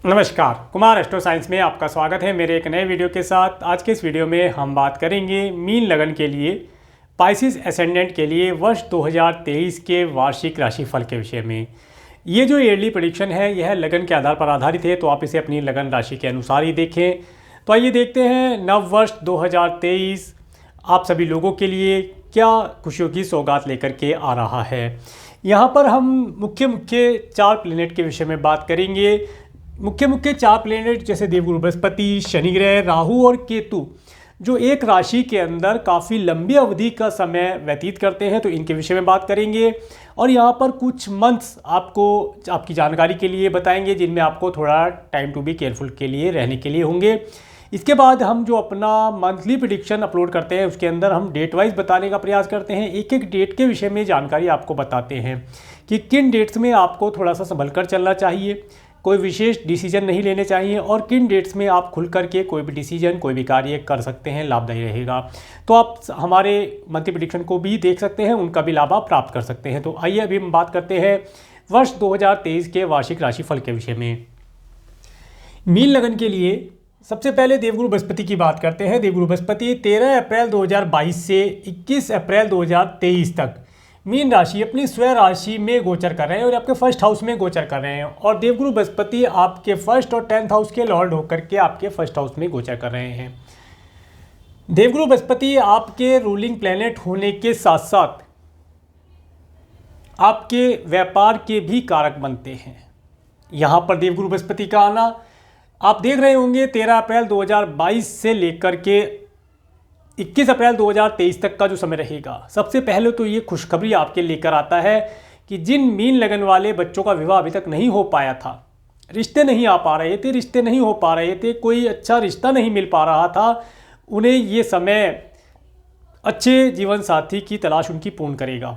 नमस्कार, Kumar astro science में आपका स्वागत है मेरे एक नए वीडियो के साथ। आज के इस वीडियो में हम बात करेंगे मीन लगन के लिए पाइसिस एसेंडेंट के लिए वर्ष 2023 के वार्षिक राशिफल के विषय में। ये जो ईयरली प्रेडिक्शन है यह लगन के आधार पर आधारित है, तो आप इसे अपनी लगन राशि के अनुसार ही देखें। तो आइए देखते हैं नव वर्ष 2023 आप सभी लोगों के लिए क्या खुशियों की सौगात लेकर के आ रहा है। यहाँ पर हम मुख्य 4 प्लेनेट के विषय में बात करेंगे। मुख्य 4 प्लेनेट जैसे देवगुरु बृहस्पति, शनि ग्रह, राहु और केतु जो एक राशि के अंदर काफ़ी लंबी अवधि का समय व्यतीत करते हैं, तो इनके विषय में बात करेंगे। और यहाँ पर कुछ मंथ्स आपको आपकी जानकारी के लिए बताएंगे जिनमें आपको थोड़ा टाइम टू बी केयरफुल के लिए रहने के लिए होंगे। इसके बाद हम जो अपना मंथली प्रेडिक्शन अपलोड करते हैं उसके अंदर हम डेट वाइज बताने का प्रयास करते हैं। एक एक डेट के विषय में जानकारी आपको बताते हैं कि किन डेट्स में आपको थोड़ा सा संभल कर चलना चाहिए, कोई विशेष डिसीजन नहीं लेने चाहिए और किन डेट्स में आप खुल करके कोई भी डिसीजन कोई भी कार्य कर सकते हैं, लाभदायी रहेगा। तो आप हमारे मंथली प्रेडिक्शन को भी देख सकते हैं, उनका भी लाभ आप प्राप्त कर सकते हैं। तो आइए अभी हम बात करते हैं वर्ष 2023 के वार्षिक राशिफल के विषय में। मीन लगन के लिए सबसे पहले देवगुरु बृहस्पति की बात करते हैं। देवगुरु बृहस्पति 13 अप्रैल 2022 से 21 अप्रैल 2023 तक मीन राशि अपनी स्वयं राशि में गोचर कर रहे हैं और आपके फर्स्ट हाउस में गोचर कर रहे हैं। और देवगुरु बृहस्पति आपके फर्स्ट और 10th हाउस के लॉर्ड होकर के आपके फर्स्ट हाउस में गोचर कर रहे हैं। देवगुरु बृहस्पति आपके रूलिंग प्लैनेट होने के साथ साथ आपके व्यापार के भी कारक बनते हैं। यहाँ पर देवगुरु बृहस्पति का आना आप देख रहे होंगे 13 अप्रैल 2022 से लेकर के 21 अप्रैल 2023 तक का जो समय रहेगा। सबसे पहले तो ये खुशखबरी आपके लेकर आता है कि जिन मीन लगन वाले बच्चों का विवाह अभी तक नहीं हो पाया था, रिश्ते नहीं आ पा रहे थे, रिश्ते नहीं हो पा रहे थे, कोई अच्छा रिश्ता नहीं मिल पा रहा था, उन्हें ये समय अच्छे जीवन साथी की तलाश उनकी पूर्ण करेगा,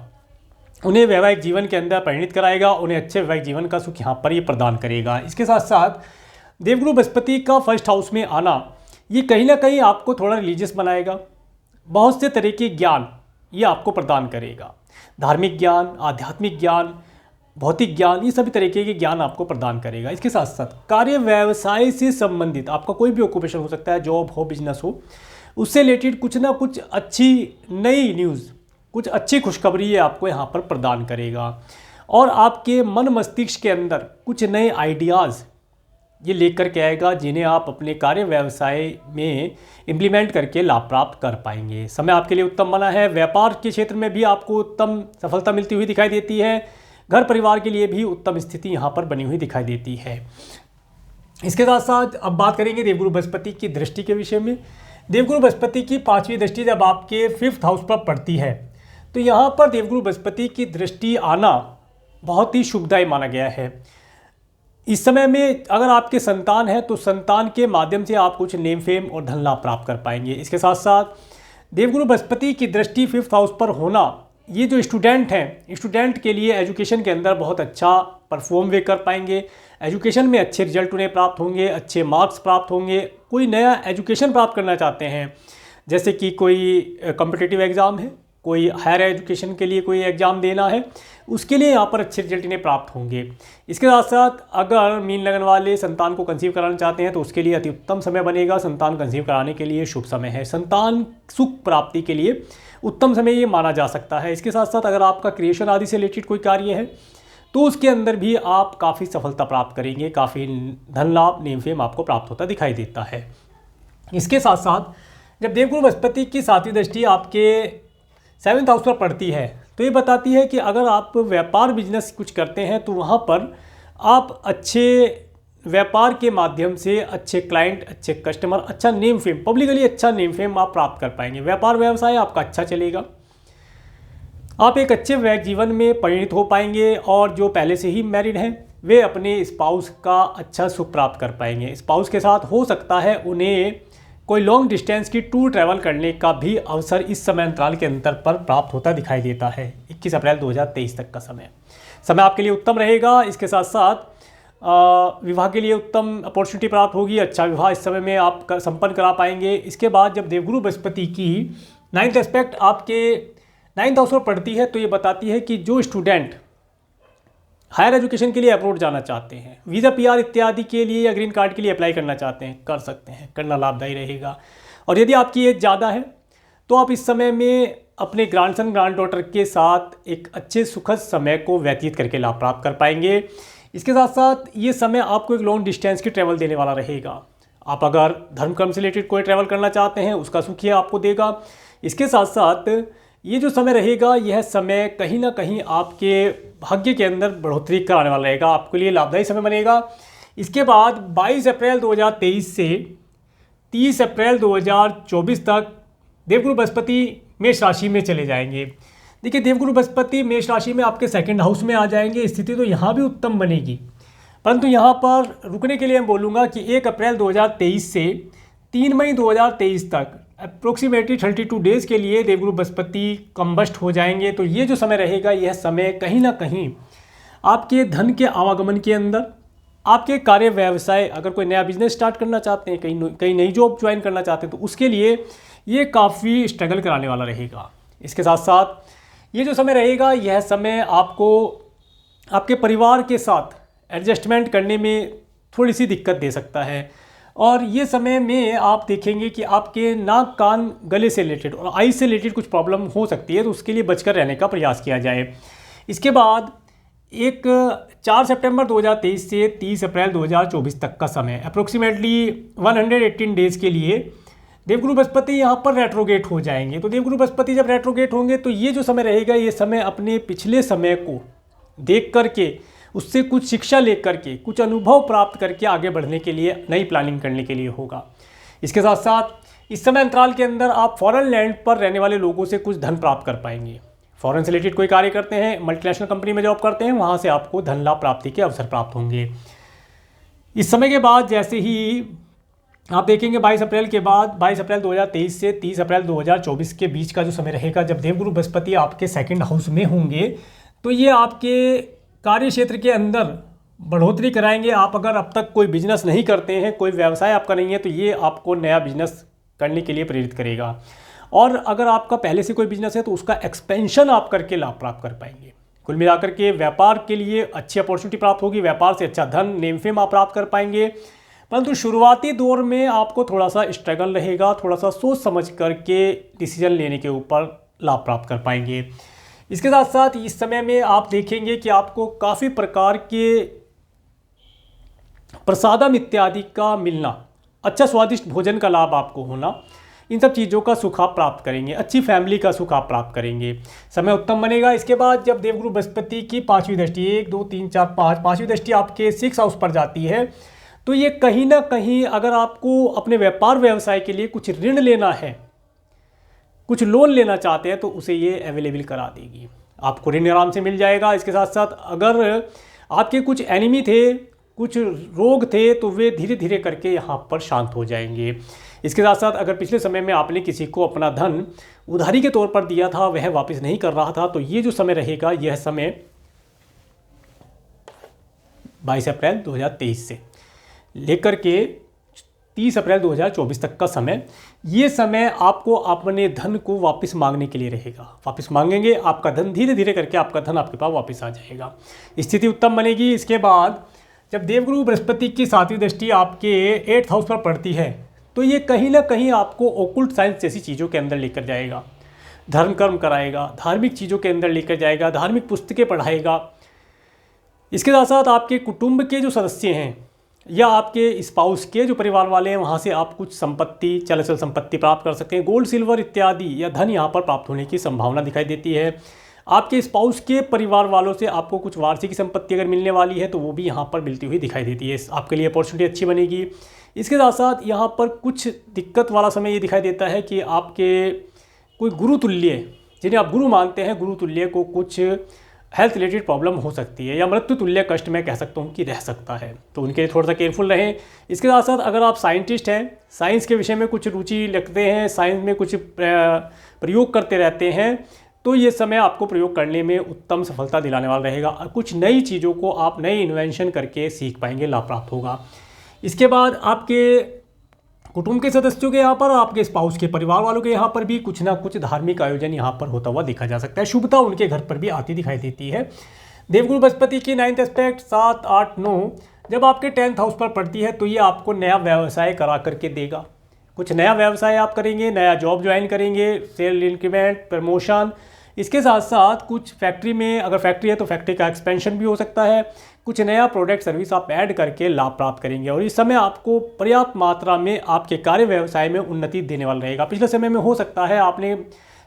उन्हें वैवाहिक जीवन के अंदर परिणित कराएगा, उन्हें अच्छे वैवाहिक जीवन का सुख यहाँ पर ये प्रदान करेगा। इसके साथ साथ देवगुरु बृहस्पति का फर्स्ट हाउस में आना ये कहीं ना कहीं आपको थोड़ा रिलीजियस बनाएगा, बहुत से तरह के ज्ञान ये आपको प्रदान करेगा, धार्मिक ज्ञान, आध्यात्मिक ज्ञान, भौतिक ज्ञान, ये सभी तरीके के ज्ञान आपको प्रदान करेगा। इसके साथ साथ कार्य व्यवसाय से संबंधित आपका कोई भी ऑक्यूपेशन हो सकता है, जॉब हो, बिजनेस हो, उससे रिलेटेड कुछ ना कुछ अच्छी नई न्यूज़, कुछ अच्छी खुशखबरी ये आपको यहाँ पर प्रदान करेगा। और आपके मन मस्तिष्क के अंदर कुछ नए आइडियाज़ ये लेकर के आएगा जिन्हें आप अपने कार्य व्यवसाय में इम्प्लीमेंट करके लाभ प्राप्त कर पाएंगे। समय आपके लिए उत्तम बना है। व्यापार के क्षेत्र में भी आपको उत्तम सफलता मिलती हुई दिखाई देती है। घर परिवार के लिए भी उत्तम स्थिति यहाँ पर बनी हुई दिखाई देती है। इसके साथ साथ अब बात करेंगे देवगुरु बृहस्पति की दृष्टि के विषय में। देवगुरु बृहस्पति की 5वीं दृष्टि जब आपके 5th हाउस पर पड़ती है तो यहाँ पर देवगुरु बृहस्पति की दृष्टि आना बहुत ही शुभदायी माना गया है। इस समय में अगर आपके संतान है तो संतान के माध्यम से आप कुछ नेम फेम और धन लाभ प्राप्त कर पाएंगे। इसके साथ साथ देवगुरु बृहस्पति की दृष्टि 5th हाउस पर होना ये जो स्टूडेंट हैं, स्टूडेंट के लिए एजुकेशन के अंदर बहुत अच्छा परफॉर्म वे कर पाएंगे। एजुकेशन में अच्छे रिजल्ट उन्हें प्राप्त होंगे, अच्छे मार्क्स प्राप्त होंगे। कोई नया एजुकेशन प्राप्त करना चाहते हैं, जैसे कि कोई कॉम्पिटिटिव एग्ज़ाम है, कोई हायर एजुकेशन के लिए कोई एग्ज़ाम देना है, उसके लिए यहाँ पर अच्छे रिजल्ट इन्हें प्राप्त होंगे। इसके साथ साथ अगर मीन लगन वाले संतान को कंसीव कराना चाहते हैं तो उसके लिए अति उत्तम समय बनेगा। संतान कंसीव कराने के लिए शुभ समय है। संतान सुख प्राप्ति के लिए उत्तम समय ये माना जा सकता है। इसके साथ साथ अगर आपका क्रिएशन आदि से रिलेटेड कोई कार्य है तो उसके अंदर भी आप काफ़ी सफलता प्राप्त करेंगे, काफ़ी धन लाभ, नेम फेम आपको प्राप्त होता दिखाई देता है। इसके साथ साथ जब देवगुरु बृहस्पति की 7वीं दृष्टि आपके 7th हाउस पर पड़ती है तो ये बताती है कि अगर आप व्यापार बिजनेस कुछ करते हैं तो वहाँ पर आप अच्छे व्यापार के माध्यम से अच्छे क्लाइंट, अच्छे कस्टमर, अच्छा नेम फेम, पब्लिकली अच्छा नेम फेम आप प्राप्त कर पाएंगे। व्यापार व्यवसाय आपका अच्छा चलेगा, आप एक अच्छे वैवाहिक जीवन में परिणित हो पाएंगे और जो पहले से ही मैरिड हैं वे अपने स्पाउस का अच्छा सुख प्राप्त कर पाएंगे। स्पाउस के साथ हो सकता है उन्हें कोई लॉन्ग डिस्टेंस की टूर ट्रैवल करने का भी अवसर इस समय अंतराल के अंतर पर प्राप्त होता दिखाई देता है। 21 अप्रैल 2023 तक का समय आपके लिए उत्तम रहेगा। इसके साथ साथ विवाह के लिए उत्तम अपॉर्चुनिटी प्राप्त होगी। अच्छा विवाह इस समय में आप संपन्न करा पाएंगे। इसके बाद जब देवगुरु बृहस्पति की 9th एस्पेक्ट आपके 9th हाउस पर पड़ती है तो ये बताती है कि जो स्टूडेंट हायर एजुकेशन के लिए अब्रॉड जाना चाहते हैं, वीज़ा पीआर इत्यादि के लिए या ग्रीन कार्ड के लिए अप्लाई करना चाहते हैं, कर सकते हैं, करना लाभदायी रहेगा। और यदि आपकी एज ज़्यादा है तो आप इस समय में अपने ग्रैंडसन ग्रैंड डॉटर के साथ एक अच्छे सुखद समय को व्यतीत करके लाभ प्राप्त कर पाएंगे। इसके साथ साथ ये समय आपको एक लॉन्ग डिस्टेंस की ट्रैवल देने वाला रहेगा। आप अगर धर्म कर्म से रिलेटेड कोई ट्रैवल करना चाहते हैं उसका सुख ये आपको देगा। इसके साथ साथ ये जो समय रहेगा, यह समय कहीं ना कहीं आपके भाग्य के अंदर बढ़ोतरी कराने वाला रहेगा, आपके लिए लाभदायी समय बनेगा। इसके बाद 22 अप्रैल 2023 से 30 अप्रैल 2024 तक देवगुरु बृहस्पति मेष राशि में चले जाएंगे। देखिए, देवगुरु बृहस्पति मेष राशि में आपके सेकंड हाउस में आ जाएंगे। स्थिति तो यहाँ भी उत्तम बनेगी, परंतु यहाँ पर रुकने के लिए मैं बोलूँगा कि 1 अप्रैल 2023 से 3 मई 2023 तक अप्रोक्सीमेटली 32 डेज़ के लिए देवगुरु बृहस्पति कंबस्ट हो जाएंगे। तो ये जो समय रहेगा, यह समय कहीं ना कहीं आपके धन के आवागमन के अंदर, आपके कार्य व्यवसाय, अगर कोई नया बिजनेस स्टार्ट करना चाहते हैं, कहीं नई जॉब ज्वाइन करना चाहते हैं, तो उसके लिए ये काफ़ी स्ट्रगल कराने वाला रहेगा। इसके साथ साथ ये जो समय रहेगा, यह समय आपको आपके परिवार के साथ एडजस्टमेंट करने में थोड़ी सी दिक्कत दे सकता है। और ये समय में आप देखेंगे कि आपके नाक कान गले से रिलेटेड और आई से रिलेटेड कुछ प्रॉब्लम हो सकती है, तो उसके लिए बचकर रहने का प्रयास किया जाए। इसके बाद 4 सितंबर 2023 से 30 अप्रैल 2024 तक का समय अप्रोक्सीमेटली 118 डेज़ के लिए देवगुरु बृहस्पति यहाँ पर रेट्रोगेट हो जाएंगे। तो देवगुरु बृहस्पति जब रेट्रोगेट होंगे तो ये जो समय रहेगा, ये समय अपने पिछले समय को देख करके, उससे कुछ शिक्षा ले करके, कुछ अनुभव प्राप्त करके आगे बढ़ने के लिए, नई प्लानिंग करने के लिए होगा। इसके साथ साथ इस समय अंतराल के अंदर आप फॉरेन लैंड पर रहने वाले लोगों से कुछ धन प्राप्त कर पाएंगे। फॉरेन से रिलेटेड कोई कार्य करते हैं, मल्टीनेशनल कंपनी में जॉब करते हैं, वहाँ से आपको धन लाभ प्राप्ति के अवसर प्राप्त होंगे। इस समय के बाद जैसे ही आप देखेंगे 22 अप्रैल के बाद, 22 अप्रैल 2023 से 30 अप्रैल 2024 के बीच का जो समय रहेगा, जब देवगुरु बृहस्पति आपके सेकंड हाउस में होंगे, तो ये आपके कार्य क्षेत्र के अंदर बढ़ोतरी कराएंगे। आप अगर अब तक कोई बिजनेस नहीं करते हैं, कोई व्यवसाय आपका नहीं है, तो ये आपको नया बिजनेस करने के लिए प्रेरित करेगा। और अगर आपका पहले से कोई बिजनेस है तो उसका एक्सपेंशन आप करके लाभ प्राप्त कर पाएंगे। कुल मिलाकर के व्यापार के लिए अच्छी अपॉर्चुनिटी प्राप्त होगी, व्यापार से अच्छा धन, नेम फेम आप प्राप्त कर पाएंगे। परंतु शुरुआती दौर में आपको थोड़ा सा स्ट्रगल रहेगा, थोड़ा सा सोच समझ करके डिसीजन लेने के ऊपर लाभ प्राप्त कर पाएंगे। इसके साथ साथ इस समय में आप देखेंगे कि आपको काफ़ी प्रकार के प्रसादम इत्यादि का मिलना, अच्छा स्वादिष्ट भोजन का लाभ आपको होना, इन सब चीज़ों का सुख आप प्राप्त करेंगे, अच्छी फैमिली का सुख आप प्राप्त करेंगे। समय उत्तम बनेगा। इसके बाद जब देवगुरु बृहस्पति की 5वीं दृष्टि, 1 2 3 4 5 5वीं दृष्टि आपके 6 हाउस पर जाती है, तो ये कहीं ना कहीं अगर आपको अपने व्यापार व्यवसाय के लिए कुछ ऋण लेना है, कुछ लोन लेना चाहते हैं, तो उसे ये अवेलेबल करा देगी, आपको ऋण आराम से मिल जाएगा। इसके साथ साथ अगर आपके कुछ एनिमी थे, कुछ रोग थे, तो वे धीरे धीरे करके यहाँ पर शांत हो जाएंगे। इसके साथ साथ अगर पिछले समय में आपने किसी को अपना धन उधारी के तौर पर दिया था, वह वापस नहीं कर रहा था, तो ये जो समय रहेगा, यह समय 22 अप्रैल 2023 से लेकर के 30 अप्रैल 2024 तक का समय, ये समय आपको अपने धन को वापस मांगने के लिए रहेगा। वापस मांगेंगे, आपका धन धीरे धीरे करके आपका धन आपके पास वापस आ जाएगा, स्थिति उत्तम बनेगी। इसके बाद जब देवगुरु बृहस्पति की 7वीं दृष्टि आपके 8th हाउस पर पड़ती है, तो ये कहीं ना कहीं आपको ओकुल्ट साइंस जैसी चीज़ों के अंदर लेकर जाएगा, धर्म कर्म कराएगा, धार्मिक चीज़ों के अंदर लेकर जाएगा, धार्मिक पुस्तकें पढ़ाएगा। इसके साथ साथ आपके कुटुंब के जो सदस्य हैं या आपके स्पाउस के जो परिवार वाले हैं, वहाँ से आप कुछ संपत्ति, चल संपत्ति प्राप्त कर सकते हैं। गोल्ड सिल्वर इत्यादि या धन यहाँ पर प्राप्त होने की संभावना दिखाई देती है। आपके स्पाउस के परिवार वालों से आपको कुछ वार्षिक संपत्ति अगर मिलने वाली है, तो वो भी यहाँ पर मिलती हुई दिखाई देती है, आपके लिए अपॉर्चुनिटी अच्छी बनेगी। इसके साथ साथ यहाँ पर कुछ दिक्कत वाला समय ये दिखाई देता है कि आपके कोई गुरु तुल्य, जिन्हें आप गुरु मानते हैं, गुरु तुल्य को कुछ हेल्थ रिलेटेड प्रॉब्लम हो सकती है या मृत्यु तुल्य कष्ट मैं कह सकता हूँ कि रह सकता है, तो उनके लिए थोड़ा सा केयरफुल रहें। इसके साथ साथ अगर आप साइंटिस्ट हैं, साइंस के विषय में कुछ रुचि रखते हैं, साइंस में कुछ प्रयोग करते रहते हैं, तो ये समय आपको प्रयोग करने में उत्तम सफलता दिलाने वाला रहेगा। कुछ नई चीज़ों को आप नई इन्वेंशन करके सीख पाएंगे, लाभ प्राप्त होगा। इसके बाद आपके कुटुंब के सदस्यों के यहाँ पर, आपके स्पाउस के परिवार वालों के यहाँ पर भी कुछ ना कुछ धार्मिक आयोजन यहाँ पर होता हुआ देखा जा सकता है, शुभता उनके घर पर भी आती दिखाई देती है। देवगुरु बृहस्पति की 9th एस्पेक्ट 7, 8, 9 जब आपके 10th हाउस पर पड़ती है तो ये आपको नया व्यवसाय करा करके देगा। कुछ नया व्यवसाय आप करेंगे, नया जॉब ज्वाइन करेंगे, सेल इंक्रीमेंट, प्रमोशन। इसके साथ साथ कुछ फैक्ट्री में, अगर फैक्ट्री है तो फैक्ट्री का एक्सपेंशन भी हो सकता है। कुछ नया प्रोडक्ट सर्विस आप ऐड करके लाभ प्राप्त करेंगे और इस समय आपको पर्याप्त मात्रा में आपके कार्य व्यवसाय में उन्नति देने वाला रहेगा। पिछले समय में हो सकता है आपने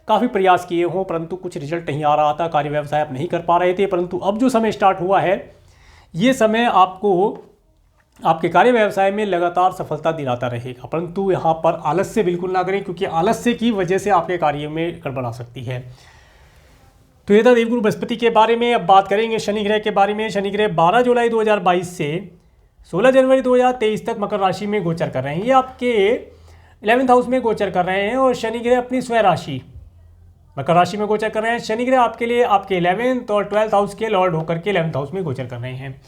काफ़ी प्रयास किए हों परंतु कुछ रिजल्ट नहीं आ रहा था, कार्य व्यवसाय आप नहीं कर पा रहे थे, परंतु अब जो समय स्टार्ट हुआ है ये समय आपको आपके कार्य व्यवसाय में लगातार सफलता दिलाता रहेगा। परंतु यहाँ पर आलस्य बिल्कुल ना करें क्योंकि आलस्य की वजह से आपके कार्य में गड़बड़ आ सकती है। तो ये था देवगुरु बृहस्पति के बारे में। अब बात करेंगे शनि ग्रह के बारे में। शनि ग्रह 12 जुलाई 2022 से 16 जनवरी 2023 तक मकर राशि में गोचर कर रहे हैं। ये आपके 11th हाउस में गोचर कर रहे हैं और शनि ग्रह अपनी स्वयं राशि मकर राशि में गोचर कर रहे हैं। शनि ग्रह आपके लिए आपके 11th और 12th हाउस के लॉर्ड होकर के 11th हाउस में गोचर कर रहे हैं।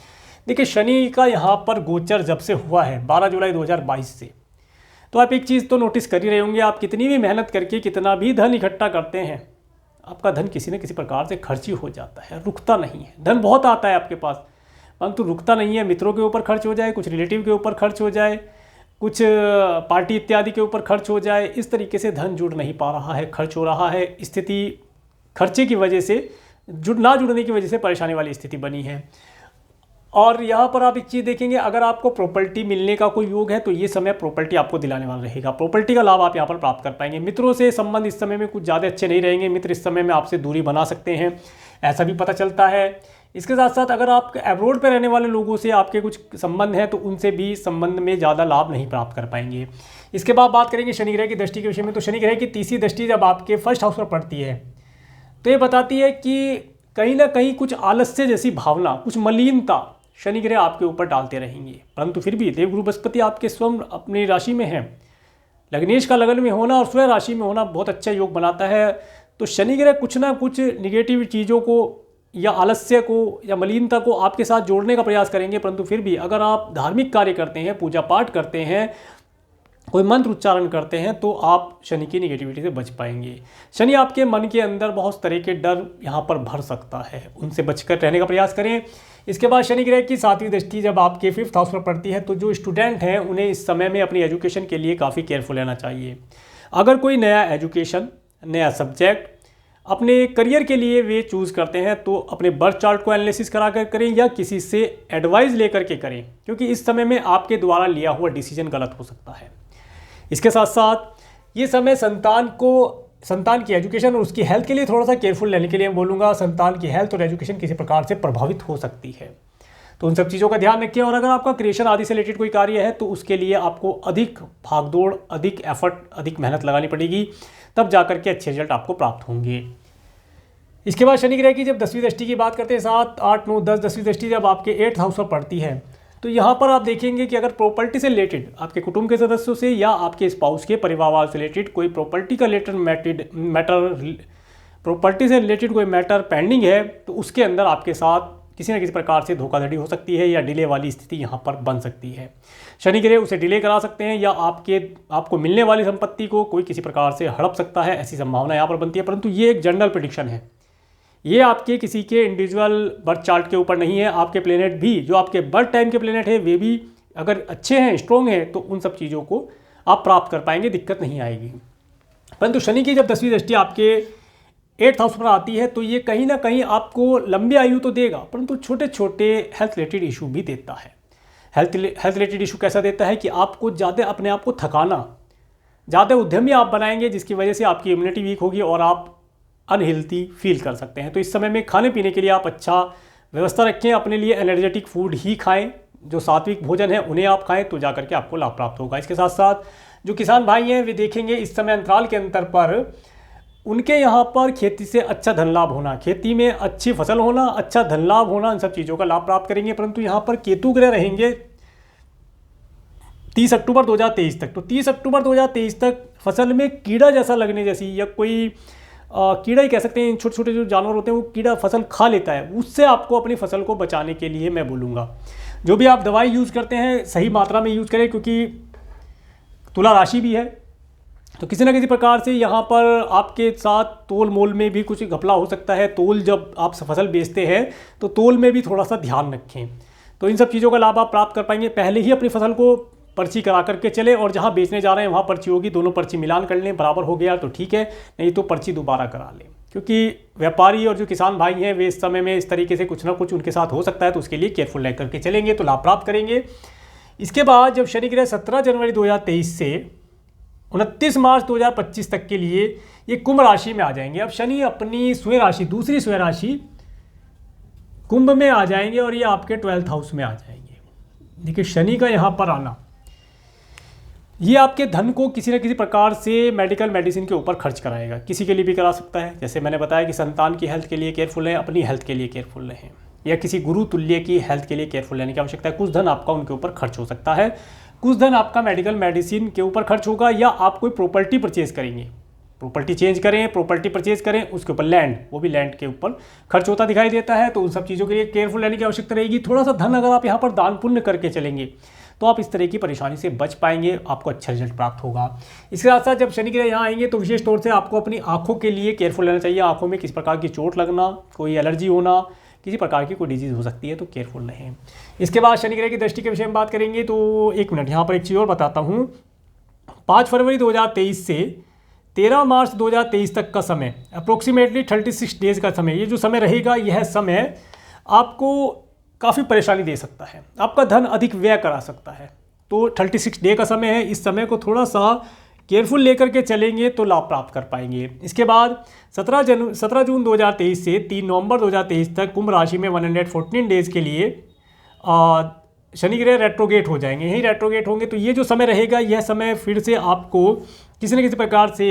देखिए शनि का यहाँ पर गोचर जब से हुआ है 12 जुलाई 2022 से, तो आप एक चीज़ तो नोटिस कर ही रहे होंगे, आप कितनी भी मेहनत करके कितना भी धन इकट्ठा करते हैं आपका धन किसी न किसी प्रकार से खर्च ही हो जाता है, रुकता नहीं है। धन बहुत आता है आपके पास परंतु रुकता नहीं है। मित्रों के ऊपर खर्च हो जाए, कुछ रिलेटिव के ऊपर खर्च हो जाए, कुछ पार्टी इत्यादि के ऊपर खर्च हो जाए, इस तरीके से धन जुड़ नहीं पा रहा है, खर्च हो रहा है। स्थिति खर्चे की वजह से जुड़ने की वजह से परेशानी वाली स्थिति बनी है। और यहाँ पर आप एक चीज़ देखेंगे, अगर आपको प्रॉपर्टी मिलने का कोई योग है तो ये समय प्रॉपर्टी आपको दिलाने वाला रहेगा। प्रॉपर्टी का लाभ आप यहाँ पर प्राप्त कर पाएंगे। मित्रों से संबंध इस समय में कुछ ज़्यादा अच्छे नहीं रहेंगे, मित्र इस समय में आपसे दूरी बना सकते हैं, ऐसा भी पता चलता है। इसके साथ साथ अगर आप एब्रोड पर रहने वाले लोगों से आपके कुछ संबंध हैं तो उनसे भी संबंध में ज़्यादा लाभ नहीं प्राप्त कर पाएंगे। इसके बाद बात करेंगे शनि ग्रह की दृष्टि के विषय में। तो शनि ग्रह की तीसरी दृष्टि जब आपके फर्स्ट हाउस पर पड़ती है तो ये बताती है कि कहीं ना कहीं कुछ आलस्य जैसी भावना, कुछ मलिनता शनि ग्रह आपके ऊपर डालते रहेंगे। परंतु फिर भी देवगुरु बृहस्पति आपके स्वयं अपनी राशि में है। लग्नेश का लगन में होना और स्वयं राशि में होना बहुत अच्छा योग बनाता है। तो शनि ग्रह कुछ ना कुछ निगेटिव चीज़ों को या आलस्य को या मलिनता को आपके साथ जोड़ने का प्रयास करेंगे। परंतु फिर भी अगर आप धार्मिक कार्य करते हैं, पूजा पाठ करते हैं, कोई मंत्र उच्चारण करते हैं तो आप शनि की निगेटिविटी से बच पाएंगे। शनि आपके मन के अंदर बहुत तरह के डर यहाँ पर भर सकता है, उनसे बचकर रहने का प्रयास करें। इसके बाद शनि ग्रह की 7वीं दृष्टि जब आपके 5th हाउस पर पड़ती है तो जो स्टूडेंट हैं उन्हें इस समय में अपनी एजुकेशन के लिए काफ़ी केयरफुल रहना चाहिए। अगर कोई नया एजुकेशन, नया सब्जेक्ट अपने करियर के लिए वे चूज़ करते हैं तो अपने बर्थ चार्ट को एनालिसिस करा कर करें या किसी से एडवाइस लेकर के करें, क्योंकि इस समय में आपके द्वारा लिया हुआ डिसीजन गलत हो सकता है। इसके साथ साथ ये समय संतान की एजुकेशन और उसकी हेल्थ के लिए थोड़ा सा केयरफुल रहने के लिए मैं बोलूँगा। संतान की हेल्थ और एजुकेशन किसी प्रकार से प्रभावित हो सकती है, तो उन सब चीज़ों का ध्यान रखिए। और अगर आपका क्रिएशन आदि से रिलेटेड कोई कार्य है तो उसके लिए आपको अधिक भागदौड़, अधिक एफर्ट, अधिक मेहनत लगानी पड़ेगी, तब जाकर के अच्छे रिजल्ट आपको प्राप्त होंगे। इसके बाद शनि ग्रह की जब 10वीं दृष्टि की बात करते हैं, 7, 8, 9, 10 10वीं दृष्टि जब आपके 8th हाउस पर पड़ती है तो यहाँ पर आप देखेंगे कि अगर प्रॉपर्टी से रिलेटेड आपके कुटुंब के सदस्यों से या आपके स्पाउस के परिवार से रिलेटेड कोई प्रॉपर्टी का प्रॉपर्टी से रिलेटेड कोई मैटर पेंडिंग है तो उसके अंदर आपके साथ किसी न किसी प्रकार से धोखाधड़ी हो सकती है या डिले वाली स्थिति यहाँ पर बन सकती है। शनि ग्रह उसे डिले करा सकते हैं या आपको मिलने वाली संपत्ति को कोई किसी प्रकार से हड़प सकता है, ऐसी संभावना यहाँ पर बनती है। परंतु ये एक जनरल प्रेडिक्शन है, ये आपके किसी के इंडिविजुअल बर्थ चार्ट के ऊपर नहीं है। आपके प्लेनेट भी, जो आपके बर्थ टाइम के प्लेनेट है, वे भी अगर अच्छे हैं, स्ट्रॉन्ग हैं, तो उन सब चीज़ों को आप प्राप्त कर पाएंगे, दिक्कत नहीं आएगी। परंतु शनि की जब 10वीं दृष्टि आपके 8th हाउस पर आती है तो ये कहीं ना कहीं आपको लंबी आयु तो देगा परंतु छोटे छोटे हेल्थ रिलेटेड इशू भी देता है। हेल्थ रिलेटेड इशू कैसा देता है कि आपको ज़्यादा अपने आप को थकाना, ज़्यादा उद्यमी आप बनाएंगे, जिसकी वजह से आपकी इम्यूनिटी वीक होगी और आप अनहेल्थी फील कर सकते हैं। तो इस समय में खाने पीने के लिए आप अच्छा व्यवस्था रखें, अपने लिए एनर्जेटिक फूड ही खाएं, जो सात्विक भोजन है उन्हें आप खाएं, तो जाकर के आपको लाभ प्राप्त होगा। इसके साथ साथ जो किसान भाई हैं वे देखेंगे इस समय अंतराल के अंतर पर उनके यहाँ पर खेती से अच्छा धन लाभ होना, खेती में अच्छी फसल होना, अच्छा धन लाभ होना, इन सब चीज़ों का लाभ प्राप्त करेंगे। परंतु यहाँ पर केतु ग्रह रहेंगे 30 अक्टूबर 2023 तक। तो 30 अक्टूबर 2023 तक फसल में कीड़ा जैसा लगने जैसी या कोई कीड़ा ही कह सकते हैं, छोटे छोटे जो जानवर होते हैं वो कीड़ा फसल खा लेता है, उससे आपको अपनी फसल को बचाने के लिए मैं बोलूँगा जो भी आप दवाई यूज़ करते हैं सही मात्रा में यूज़ करें, क्योंकि तुला राशि भी है तो किसी ना किसी प्रकार से यहाँ पर आपके साथ तोल मोल में भी कुछ घपला हो सकता है। तोल जब आप फसल बेचते हैं तो तोल में भी थोड़ा सा ध्यान रखें। तो इन सब चीज़ों का लाभ आप प्राप्त कर पाएंगे। पहले ही अपनी फसल को पर्ची करा करके चले, और जहाँ बेचने जा रहे हैं वहाँ पर्ची होगी, दोनों पर्ची मिलान कर लें, बराबर हो गया तो ठीक है, नहीं तो पर्ची दोबारा करा लें। क्योंकि व्यापारी और जो किसान भाई हैं वे इस समय में इस तरीके से कुछ ना कुछ उनके साथ हो सकता है, तो उसके लिए केयरफुल रह करके चलेंगे तो लाभ प्राप्त करेंगे। इसके बाद जब शनि ग्रह 17 जनवरी 2023 से 29 मार्च 2025 तक के लिए ये कुंभ राशि में आ जाएंगे। अब शनि अपनी स्वयं राशि, दूसरी स्वयं राशि कुंभ में आ जाएंगे और ये आपके 12th हाउस में आ जाएंगे। देखिए शनि का यहाँ पर आना, ये आपके धन को किसी न किसी प्रकार से मेडिकल मेडिसिन के ऊपर खर्च कराएगा। किसी के लिए भी करा सकता है, जैसे मैंने बताया कि संतान की हेल्थ के लिए केयरफुल रहें, अपनी हेल्थ के लिए केयरफुल रहें, या किसी गुरु तुल्य की हेल्थ के लिए केयरफुल रहने की आवश्यकता है। कुछ धन आपका उनके ऊपर खर्च हो सकता है, कुछ धन आपका मेडिकल मेडिसिन के ऊपर खर्च होगा, या आप कोई प्रॉपर्टी परचेज करेंगे, प्रॉपर्टी चेंज करें, प्रॉपर्टी परचेज करें, उसके ऊपर लैंड, वो भी लैंड के ऊपर खर्च होता दिखाई देता है। तो उन सब चीज़ों के लिए केयरफुल रहने की आवश्यकता रहेगी। थोड़ा सा धन अगर आप यहाँ पर दान पुण्य करके चलेंगे तो आप इस तरह की परेशानी से बच पाएंगे, आपको अच्छा रिजल्ट प्राप्त होगा। इसके साथ साथ जब शनि ग्रह यहाँ आएंगे तो विशेष तौर से आपको अपनी आंखों के लिए केयरफुल रहना चाहिए। आंखों में किस प्रकार की चोट लगना, कोई एलर्जी होना, किसी प्रकार की कोई डिजीज़ हो सकती है, तो केयरफुल रहें। इसके बाद शनि ग्रह की दृष्टि के विषय में बात करेंगे तो एक मिनट, यहाँ पर एक चीज़ और बताता हूँ। 5 फरवरी 2023 से 13 मार्च 2023 तक का समय, अप्रोक्सीमेटली 36 डेज़ का समय, ये जो समय रहेगा, यह समय आपको काफ़ी परेशानी दे सकता है, आपका धन अधिक व्यय करा सकता है। तो 36 डे का समय है, इस समय को थोड़ा सा केयरफुल लेकर के चलेंगे तो लाभ प्राप्त कर पाएंगे। इसके बाद 17 जून 2023 से 3 नवंबर 2023 तक कुंभ राशि में 114 डेज़ के लिए शनि ग्रह रेट्रोगेट हो जाएंगे। यही रेट्रोगेट होंगे तो ये जो समय रहेगा, यह समय फिर से आपको किसी न किसी प्रकार से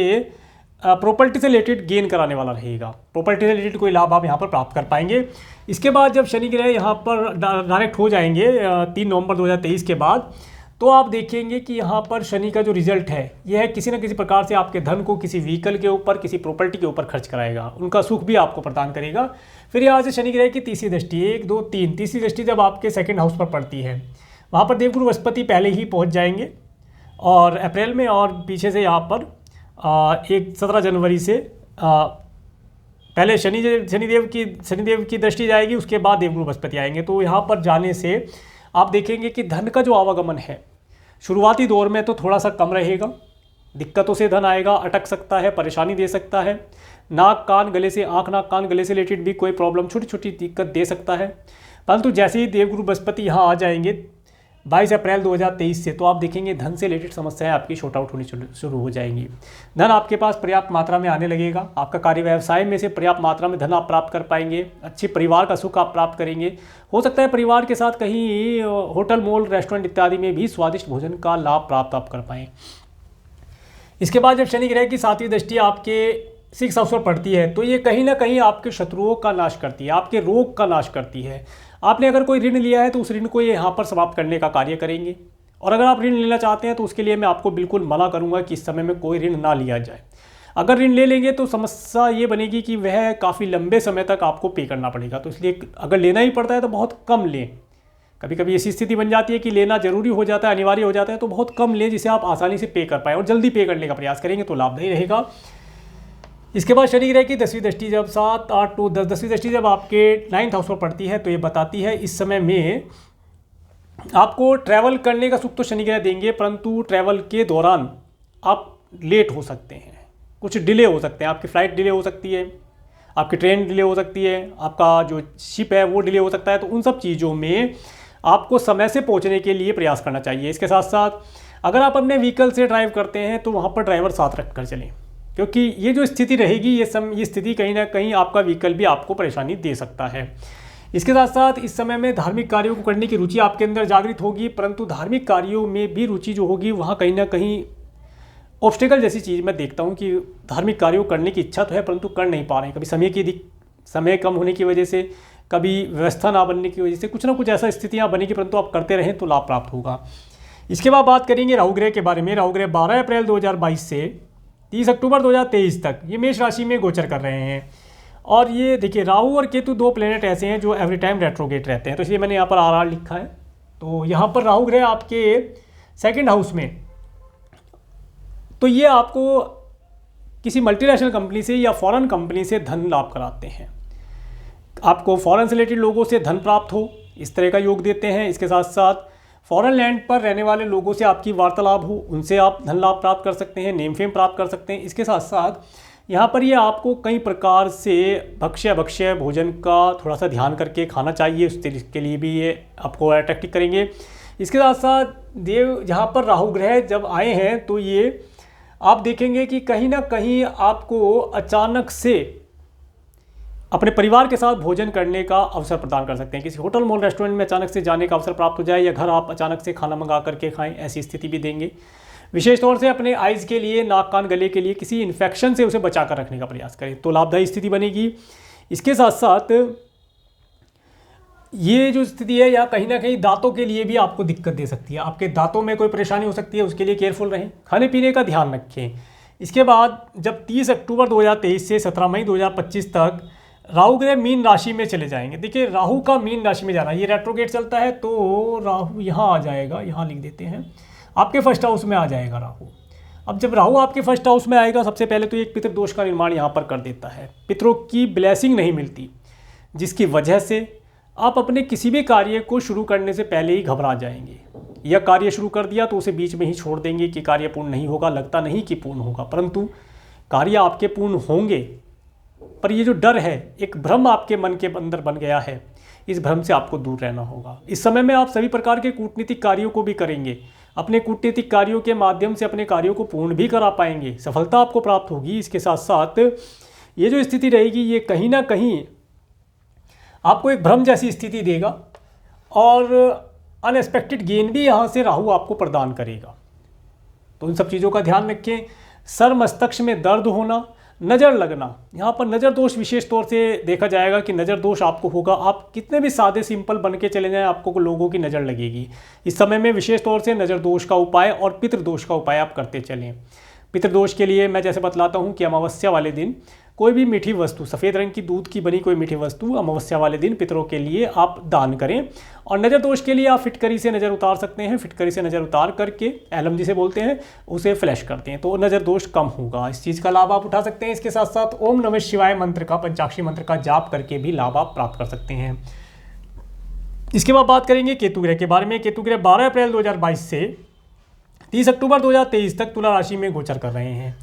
प्रॉपर्टी से रिलेटेड गेन कराने वाला रहेगा। प्रॉपर्टी से रिलेटेड कोई लाभ आप यहाँ पर प्राप्त कर पाएंगे। इसके बाद जब शनि ग्रह यहाँ पर डायरेक्ट हो जाएंगे 3 नवंबर 2023 के बाद, तो आप देखेंगे कि यहाँ पर शनि का जो रिजल्ट है, यह किसी न किसी प्रकार से आपके धन को किसी व्हीकल के ऊपर, किसी प्रॉपर्टी के ऊपर खर्च कराएगा, उनका सुख भी आपको प्रदान करेगा। फिर यहाँ से शनि ग्रह की तीसरी दृष्टि, 1 2 3 तीसरी दृष्टि जब आपके सेकंड हाउस पर पड़ती है, वहाँ पर देवगुरु बृहस्पति पहले ही पहुँच जाएंगे और अप्रैल में, और पीछे से यहाँ पर 17 जनवरी से पहले शनिदेव की दृष्टि जाएगी, उसके बाद देवगुरु बृहस्पति आएंगे। तो यहाँ पर जाने से आप देखेंगे कि धन का जो आवागमन है शुरुआती दौर में तो थोड़ा सा कम रहेगा, दिक्कतों से धन आएगा, अटक सकता है, परेशानी दे सकता है, नाक कान गले से, आँख नाक कान गले से रिलेटेड भी कोई प्रॉब्लम, छोटी छोटी दिक्कत दे सकता है। परंतु जैसे ही देवगुरु बृहस्पति यहाँ आ जाएंगे 22 अप्रैल 2023 से, तो आप देखेंगे धन से रिलेटेड समस्याएं आपकी शॉर्ट आउट होनी शुरू हो जाएंगी। धन आपके पास पर्याप्त मात्रा में आने लगेगा, आपका कार्य व्यवसाय में से पर्याप्त मात्रा में धन आप प्राप्त कर पाएंगे, अच्छे परिवार का सुख आप प्राप्त करेंगे। हो सकता है परिवार के साथ कहीं होटल, मॉल, रेस्टोरेंट इत्यादि में भी स्वादिष्ट भोजन का लाभ प्राप्त आप कर पाएँ। इसके बाद जब शनि ग्रह की 7वीं दृष्टि आपके 6 हाउस पर पड़ती है, तो ये कहीं ना कहीं आपके शत्रुओं का नाश करती है, आपके रोग का नाश करती है। आपने अगर कोई ऋण लिया है तो उस ऋण को ये यहाँ पर समाप्त करने का कार्य करेंगे। और अगर आप ऋण लेना चाहते हैं तो उसके लिए मैं आपको बिल्कुल मना करूँगा कि इस समय में कोई ऋण ना लिया जाए। अगर ऋण ले लेंगे तो समस्या ये बनेगी कि वह काफ़ी लंबे समय तक आपको पे करना पड़ेगा। तो इसलिए अगर लेना ही पड़ता है तो बहुत कम लें। कभी कभी ऐसी स्थिति बन जाती है कि लेना जरूरी हो जाता है, अनिवार्य हो जाता है, तो बहुत कम लें जिसे आप आसानी से पे कर पाएँ, और जल्दी पे करने का प्रयास करेंगे तो लाभदायी रहेगा। इसके बाद शनि ग्रह की 10वीं दृष्टि जब 7 8 2 10 10वीं दृष्टि जब आपके 9th हाउस पर पड़ती है, तो ये बताती है इस समय में आपको ट्रैवल करने का सुख तो शनि ग्रह देंगे, परंतु ट्रैवल के दौरान आप लेट हो सकते हैं, कुछ डिले हो सकते हैं, आपकी फ़्लाइट डिले हो सकती है, आपकी ट्रेन डिले हो सकती है, आपका जो शिप है वो डिले हो सकता है। तो उन सब चीज़ों में आपको समय से पहुँचने के लिए प्रयास करना चाहिए। इसके साथ साथ अगर आप अपने व्हीकल से ड्राइव करते हैं तो वहाँ पर ड्राइवर साथ रख कर चलें, क्योंकि ये जो स्थिति रहेगी, ये स्थिति कहीं ना कहीं आपका व्हीकल भी आपको परेशानी दे सकता है। इसके साथ साथ इस समय में धार्मिक कार्यों को करने की रुचि आपके अंदर जागृत होगी, परंतु धार्मिक कार्यों में भी रुचि जो होगी वहाँ कहीं ना कहीं ऑब्स्टेकल जैसी चीज़ मैं देखता हूँ कि धार्मिक कार्यों करने की इच्छा तो है परंतु कर नहीं पा रहे हैं। कभी समय कम होने की वजह से, कभी व्यवस्था ना बनने की वजह से, कुछ ना कुछ ऐसा स्थितियाँ बनेगी, परंतु आप करते रहें तो लाभ प्राप्त होगा। इसके बाद बात करेंगे राहु ग्रह के बारे में। राहु ग्रह 12 अप्रैल 2022 से 30 अक्टूबर 2023 तक ये मेष राशि में गोचर कर रहे हैं। और ये देखिए, राहु और केतु 2 प्लेनेट ऐसे हैं जो एवरी टाइम रेट्रोगेट रहते हैं, तो इसलिए मैंने यहाँ पर RR लिखा है। तो यहाँ पर राहु ग्रह आपके 2nd हाउस में, तो ये आपको किसी मल्टीनेशनल कंपनी से या फॉरेन कंपनी से धन लाभ कराते हैं। आपको फॉरेन से रिलेटेड लोगों से धन प्राप्त हो, इस तरह का योग देते हैं। इसके साथ साथ फॉरेन लैंड पर रहने वाले लोगों से आपकी वार्तालाप हो, उनसे आप धन लाभ प्राप्त कर सकते हैं, नेम फेम प्राप्त कर सकते हैं। इसके साथ साथ यहाँ पर ये आपको कई प्रकार से भक्ष्य भोजन का थोड़ा सा ध्यान करके खाना चाहिए, उसके लिए भी ये आपको अट्रैक्टिव करेंगे। इसके साथ साथ देव जहाँ पर राहु ग्रह जब आए हैं तो ये आप देखेंगे कि कहीं ना कहीं आपको अचानक से अपने परिवार के साथ भोजन करने का अवसर प्रदान कर सकते हैं। किसी होटल मॉल रेस्टोरेंट में अचानक से जाने का अवसर प्राप्त हो जाए, या घर आप अचानक से खाना मंगा करके खाएं, ऐसी स्थिति भी देंगे। विशेष तौर से अपने आइज़ के लिए, नाक कान गले के लिए किसी इन्फेक्शन से उसे बचा कर रखने का प्रयास करें, तो लाभदायी स्थिति बनेगी। इसके साथ साथ ये जो स्थिति है या कहीं ना कहीं दांतों के लिए भी आपको दिक्कत दे सकती है। आपके दांतों में कोई परेशानी हो सकती है, उसके लिए केयरफुल रहें, खाने पीने का ध्यान रखें। इसके बाद जब 30 अक्टूबर 2023 से 17 मई 2025 तक राहु ग्रह मीन राशि में चले जाएंगे। देखिए राहु का मीन राशि में जाना, ये रेट्रोगेट चलता है तो राहु यहाँ आ जाएगा, यहाँ लिख देते हैं, आपके फर्स्ट हाउस में आ जाएगा राहु। अब जब राहु आपके फर्स्ट हाउस में आएगा, सबसे पहले तो एक पितृदोष का निर्माण यहाँ पर कर देता है। पितरों की ब्लेसिंग नहीं मिलती, जिसकी वजह से आप अपने किसी भी कार्य को शुरू करने से पहले ही घबरा जाएंगे, या कार्य शुरू कर दिया तो उसे बीच में ही छोड़ देंगे कि कार्य पूर्ण नहीं होगा, लगता नहीं कि पूर्ण होगा, परंतु कार्य आपके पूर्ण होंगे। पर ये जो डर है, एक भ्रम आपके मन के अंदर बन गया है, इस भ्रम से आपको दूर रहना होगा। इस समय में आप सभी प्रकार के कूटनीतिक कार्यों को भी करेंगे, अपने कूटनीतिक कार्यों के माध्यम से अपने कार्यों को पूर्ण भी करा पाएंगे, सफलता आपको प्राप्त होगी। इसके साथ साथ ये जो स्थिति रहेगी, ये कहीं ना कहीं आपको एक भ्रम जैसी स्थिति देगा, और अनएक्सपेक्टेड गेन भी यहाँ से राहु आपको प्रदान करेगा। तो इन सब चीज़ों का ध्यान रखें। सर मस्तक में दर्द होना, नज़र लगना, यहाँ पर नज़र दोष विशेष तौर से देखा जाएगा कि नज़र दोष आपको होगा। आप कितने भी सादे सिंपल बन के चले जाएं, आपको लोगों की नज़र लगेगी। इस समय में विशेष तौर से नज़र दोष का उपाय और पितृदोष का उपाय आप करते चलें। पितृदोष के लिए मैं जैसे बतलाता हूँ कि अमावस्या वाले दिन कोई भी मीठी वस्तु, सफ़ेद रंग की दूध की बनी कोई मीठी वस्तु अमावस्या वाले दिन पितरों के लिए आप दान करें। और नज़र दोष के लिए आप फिटकरी से नज़र उतार सकते हैं। फिटकरी से नज़र उतार करके, एलम जिसे बोलते हैं, उसे फ्लैश करते हैं तो नज़र दोष कम होगा। इस चीज़ का लाभ आप उठा सकते हैं। इसके साथ साथ ओम नमः शिवाय मंत्र का, पंचाक्षरी मंत्र का जाप करके भी लाभ आप प्राप्त कर सकते हैं। इसके बाद बात करेंगे केतु ग्रह के बारे में। केतु ग्रह 12 अप्रैल 2022 से 30 अक्टूबर 2023 तक तुला राशि में गोचर कर रहे हैं।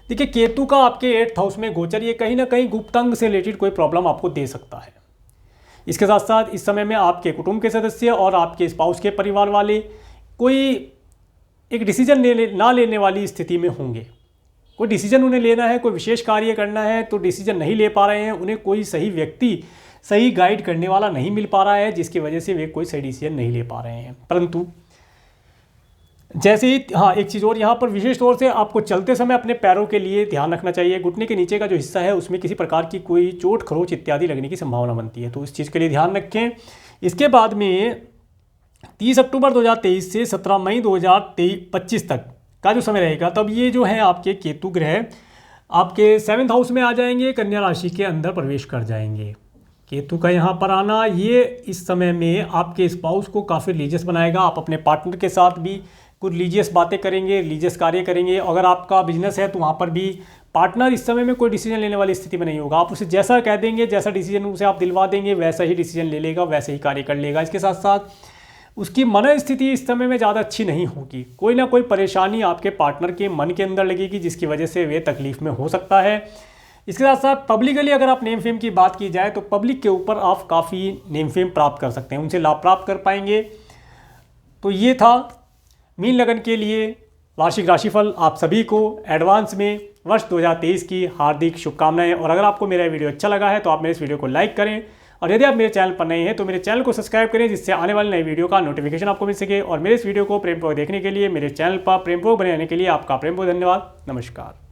देखिए केतु का आपके 8th हाउस में गोचर, ये कहीं ना कहीं गुप्तांग से रिलेटेड कोई प्रॉब्लम आपको दे सकता है। इसके साथ साथ इस समय में आपके कुटुंब के सदस्य और आपके स्पाउस के परिवार वाले कोई एक डिसीजन ना लेने वाली स्थिति में होंगे। कोई डिसीजन उन्हें लेना है, कोई विशेष कार्य करना है तो डिसीजन नहीं ले पा रहे हैं। उन्हें कोई सही व्यक्ति, सही गाइड करने वाला नहीं मिल पा रहा है, जिसकी वजह से वे कोई सही डिसीजन नहीं ले पा रहे हैं। परंतु जैसे ही, हाँ एक चीज़ और, यहाँ पर विशेष तौर से आपको चलते समय अपने पैरों के लिए ध्यान रखना चाहिए। घुटने के नीचे का जो हिस्सा है उसमें किसी प्रकार की कोई चोट खरोच इत्यादि लगने की संभावना बनती है, तो इस चीज़ के लिए ध्यान रखें। इसके बाद में 30 अक्टूबर 2023 से 17 मई 2025 तक का जो समय रहेगा, तब ये जो है आपके केतु ग्रह आपके 7th हाउस में आ जाएंगे, कन्या राशि के अंदर प्रवेश कर जाएंगे। केतु का यहाँ पर आना, ये इस समय में आपके स्पाउस को काफ़ी रिलीजियस बनाएगा। आप अपने पार्टनर के साथ भी कुछ रिलीजियस बातें करेंगे, रिलीजियस कार्य करेंगे। अगर आपका बिजनेस है तो वहाँ पर भी पार्टनर इस समय में कोई डिसीजन लेने वाली स्थिति में नहीं होगा। आप उसे जैसा कह देंगे, जैसा डिसीजन उसे आप दिलवा देंगे, वैसा ही डिसीजन ले लेगा, वैसे ही कार्य कर लेगा। इसके साथ साथ उसकी मन स्थिति इस समय में ज़्यादा अच्छी नहीं होगी। कोई ना कोई परेशानी आपके पार्टनर के मन के अंदर लगेगी, जिसकी वजह से वे तकलीफ में हो सकता है। इसके साथ साथ पब्लिकली अगर आप नेम फेम की बात की जाए तो पब्लिक के ऊपर आप काफ़ी नेम फेम प्राप्त कर सकते हैं, उनसे लाभ प्राप्त कर पाएंगे। तो ये था मीन लगन के लिए वार्षिक राशिफल। आप सभी को एडवांस में वर्ष 2023 की हार्दिक शुभकामनाएं। और अगर आपको मेरा वीडियो अच्छा लगा है तो आप मेरे इस वीडियो को लाइक करें, और यदि आप मेरे चैनल पर नए हैं तो मेरे चैनल को सब्सक्राइब करें, जिससे आने वाली नई वीडियो का नोटिफिकेशन आपको मिल सके। और मेरे इस वीडियो को प्रेमपूर्वक देखने के लिए, मेरे चैनल पर प्रेमपूर्वक बने रहने के लिए आपका प्रेमपूर्वक धन्यवाद। नमस्कार।